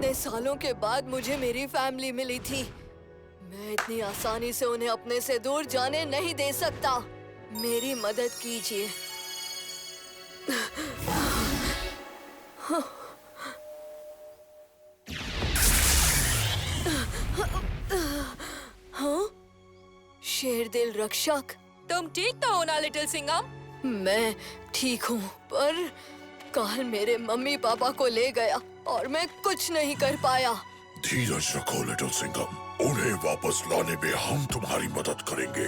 इतने सालों के बाद मुझे मेरी फैमिली मिली थी। मैं इतनी आसानी से उन्हें अपने से दूर जाने नहीं दे सकता। मेरी मदद कीजिए। हाँ? शेरदिल रक्षक, तुम ठीक तो हो ना लिटिल सिंघम? मैं ठीक हूँ, पर काल मेरे मम्मी पापा को ले गया और मैं कुछ नहीं कर पाया। धीरज रखो लिटिल सिंघम, उन्हें वापस लाने में हम तुम्हारी मदद करेंगे।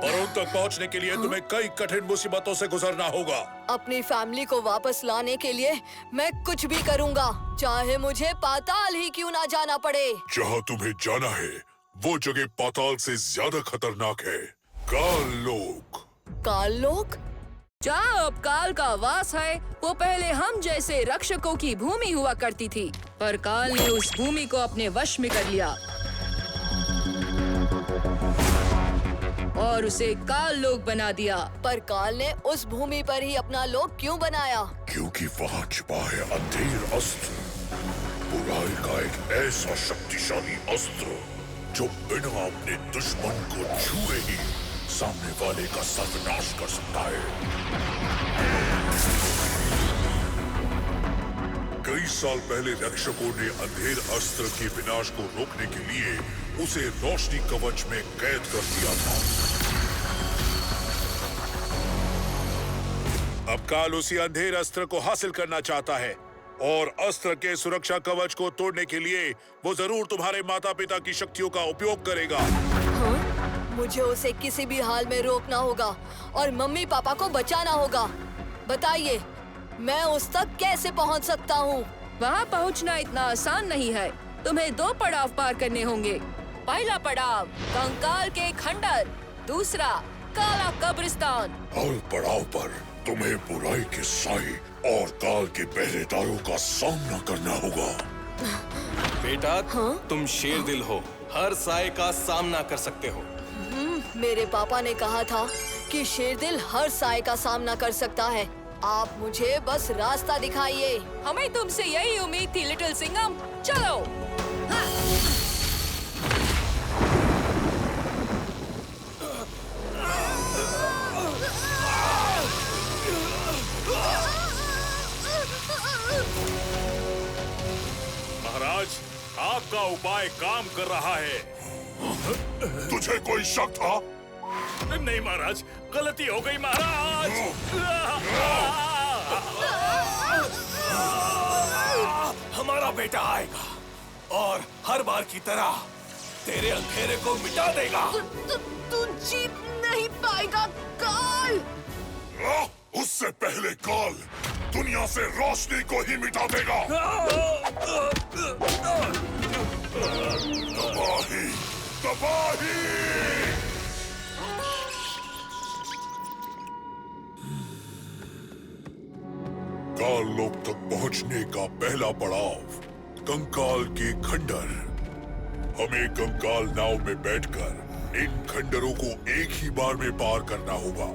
पर उन तक पहुंचने के लिए तुम्हें कई कठिन मुसीबतों से गुजरना होगा। अपनी फैमिली को वापस लाने के लिए मैं कुछ भी करूँगा, चाहे मुझे पाताल ही क्यों ना जाना पड़े। जहाँ तुम्हें जाना है वो जगह पाताल से ज्यादा खतरनाक है। काल लोक। काल लोक? जहाँ अब काल का वास है, वो पहले हम जैसे रक्षकों की भूमि हुआ करती थी, पर काल ने उस भूमि को अपने वश में कर लिया और उसे काल लोक बना दिया। पर काल ने उस भूमि पर ही अपना लोक क्यों बनाया? क्योंकि वहाँ छिपा है अंधेर अस्त्र, बुराई का एक ऐसा शक्तिशाली अस्त्र जो बिना अपने दुश्मन को छुए ही सामने वाले का सर्वनाश कर सकता है। कई साल पहले रक्षकों ने अंधेर अस्त्र के विनाश को रोकने के लिए उसे रोशनी कवच में कैद कर दिया था। अब काल उसी अंधेर अस्त्र को हासिल करना चाहता है और अस्त्र के सुरक्षा कवच को तोड़ने के लिए वो जरूर तुम्हारे माता पिता की शक्तियों का उपयोग करेगा। हाँ? मुझे उसे किसी भी हाल में रोकना होगा और मम्मी पापा को बचाना होगा। बताइए, मैं उस तक कैसे पहुंच सकता हूँ? वहाँ पहुँचना इतना आसान नहीं है। तुम्हें 2 पड़ाव पार करने होंगे। पहला पड़ाव कंकाल के खंडर, दूसरा काला कब्रिस्तान। हर पड़ाव पर तुम्हें बुराई के साए और काल के पहरेदारों का सामना करना होगा। बेटा, तुम शेरदिल हो, हर साए का सामना कर सकते हो। मेरे पापा ने कहा था कि शेरदिल हर साए का सामना कर सकता है। आप मुझे बस रास्ता दिखाइए। हमें तुमसे यही उम्मीद थी लिटिल सिंघम। चलो। हाँ। महाराज, आपका उपाय काम कर रहा है। तुझे कोई शक था? नहीं महाराज, गलती हो गई महाराज। हमारा बेटा आएगा और हर बार की तरह तेरे अंधेरे को मिटा देगा। तू जीत नहीं पाएगा काल। उससे पहले काल दुनिया से रोशनी को ही मिटा देगा। तबाही, तबाही। काल लोक तक पहुंचने का पहला पड़ाव कंकाल के खंडर। हमें कंकाल नाव में बैठकर इन खंडरों को एक ही बार में पार करना होगा।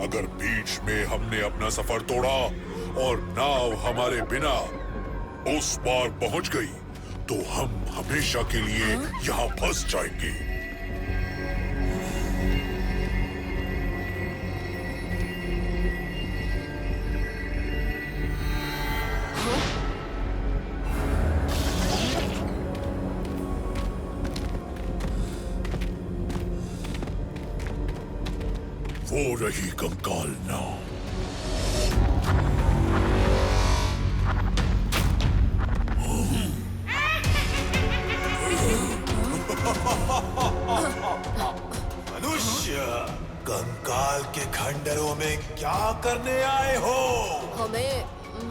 अगर बीच में हमने अपना सफर तोड़ा और नाव हमारे बिना उस पार पहुंच गई तो हम हमेशा के लिए यहाँ फंस जाएंगे। वो रही कंकाल नाव। मनुष्य, कंकाल के खंडरों में क्या करने आए हो?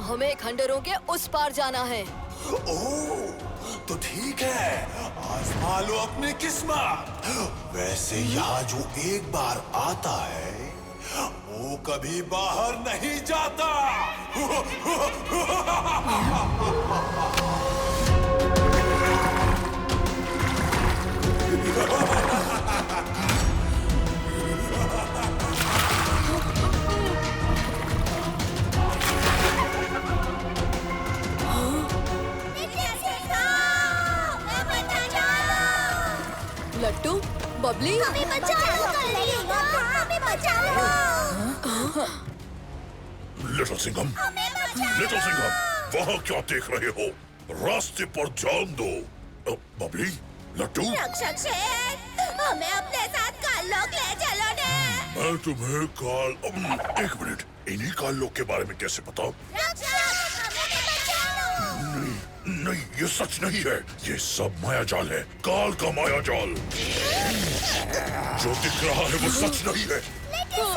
हमें खंडरों के उस पार जाना है। ओह, तो ठीक है, आजमा लो अपनी किस्मत। वैसे यहाँ जो एक बार आता है वो कभी बाहर नहीं जाता। बबली, हमें बचाओ, हमें बचाओ। लिटिल सिंघम, हमें बचाओ। लिटिल सिंघम, वहाँ क्या देख रहे हो? रास्ते पर ध्यान दो। बबली, लट्टू, रक्षक शेर, हमें अपने साथ काल लोग ले चलो ने। मैं तुम्हें एक मिनट, इन्हीं काल लोग के बारे में कैसे पता? रक्षक, हमें बचाओ। नहीं, ये सच नहीं है। ये सब मायाजाल है, काल का मायाजाल। जो दिख रहा है वो सच नहीं है। आओ,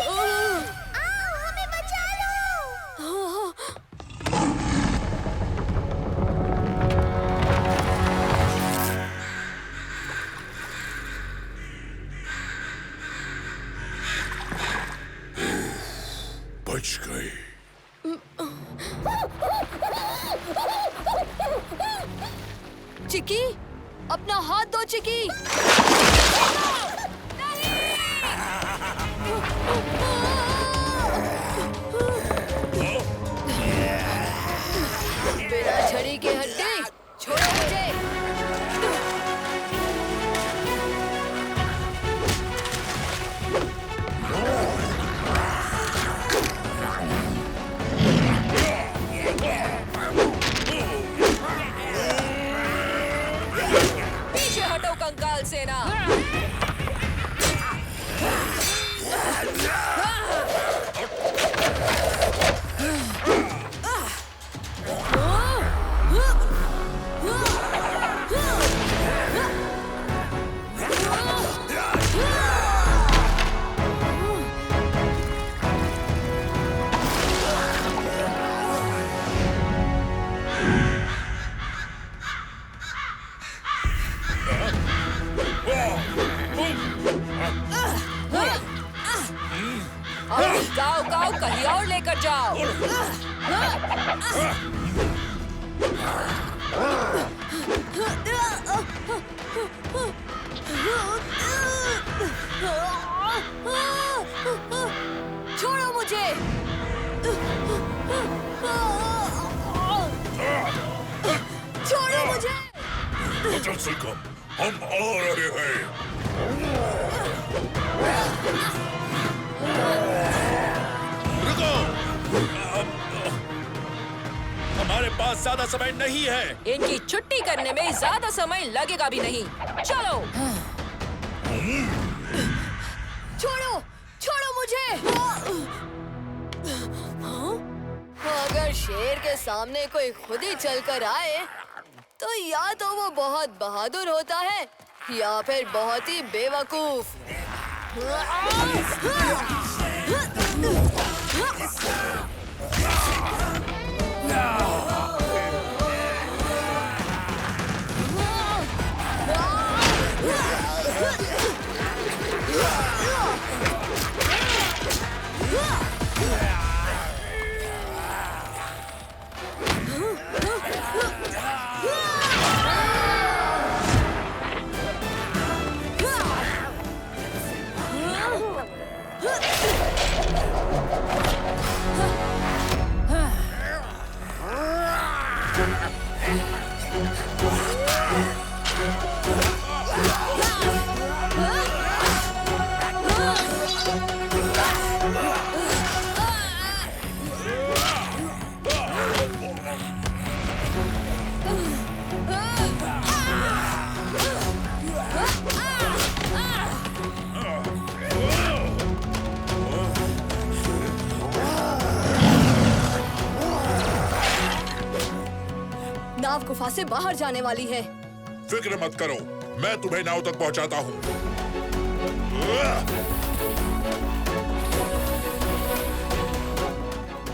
हमें बचा लो। बच गए। चिकी, अपना हाथ दो चिकी। बिना छड़ी के हड्डी, छोड़ो मुझे। पीछे हटो कंकाल सेना। अब गाँव गाँव कहीं और लेकर जाओ। छोड़ो मुझे। छोड़ो मुझे। लिटिल सिंघम, हम आ रहे हैं। रुको, हमारे पास ज्यादा समय नहीं है। इनकी छुट्टी करने में ज्यादा समय लगेगा भी नहीं। चलो। छोड़ो, छोड़ो मुझे। अगर शेर के सामने कोई खुद ही चलकर आए, तो या तो वो बहुत बहादुर होता है या फिर बहुत ही बेवकूफ। नाव गुफा से बाहर जाने वाली है। फिक्र मत करो, मैं तुम्हें नाव तक पहुंचाता हूँ।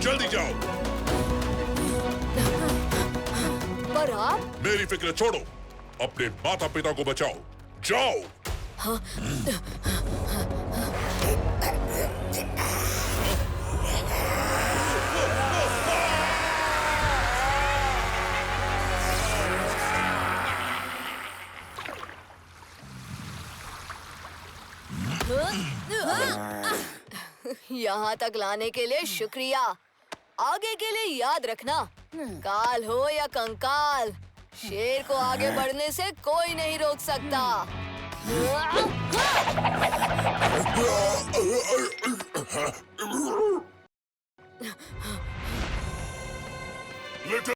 जल्दी जाओ। पर आप? मेरी फिक्र छोड़ो, अपने माता पिता को बचाओ। जाओ। यहाँ तक लाने के लिए शुक्रिया। आगे के लिए याद रखना, काल हो या कंकाल, शेर को आगे बढ़ने से कोई नहीं रोक सकता। लिटिल